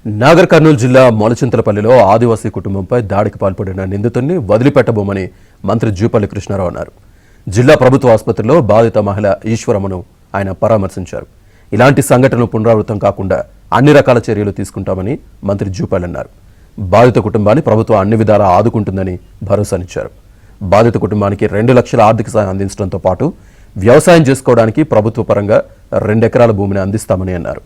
నాగర్ కర్నూలు జిల్లా మొలచింతలపల్లిలో ఆదివాసీ కుటుంబంపై దాడికి పాల్పడిన నిందితుడిని వదిలిపెట్టబోమని మంత్రి జూపల్లి కృష్ణారావు అన్నారు. జిల్లా ప్రభుత్వ ఆసుపత్రిలో బాధిత మహిళ ఈశ్వరమ్మను ఆయన పరామర్శించారు. ఇలాంటి సంఘటనలు పునరావృతం కాకుండా అన్ని రకాల చర్యలు తీసుకుంటామని మంత్రి జూపల్లి అన్నారు. బాధిత కుటుంబాన్ని ప్రభుత్వం అన్ని విధాలా ఆదుకుంటుందని భరోసానిచ్చారు. బాధిత కుటుంబానికి 2 లక్షల ఆర్థిక సాయం అందించడంతో పాటు వ్యవసాయం చేసుకోవడానికి ప్రభుత్వ పరంగా 2 ఎకరాల భూమిని అందిస్తామని అన్నారు.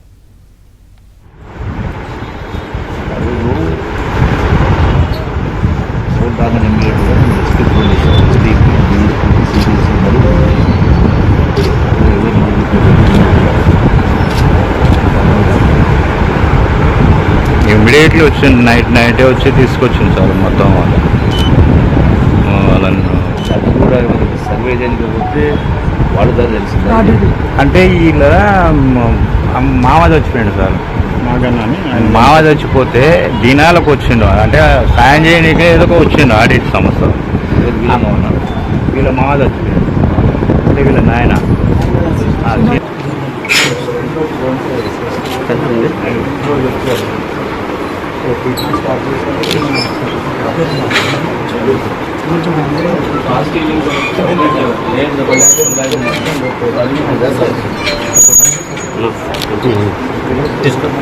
ఇమ్మీడియట్లీ వచ్చింది, నైటే వచ్చి తీసుకొచ్చింది సార్ మొత్తం వాళ్ళని. కూడా సర్వే చేయడానికి పోతే వాళ్ళ ద్వారా తెలిసింది అంటే వీళ్ళ మామ చచ్చిపోయిండు సార్. మామ చచ్చిపోతే దినాలకు వచ్చిండు, అంటే సాయం చేయడానికే ఏదో వచ్చిండు ఆడిట్ సంస్థ. వీళ్ళ మామ చచ్చిపోయిండు అంటే వీళ్ళ నాయన తీసుకొని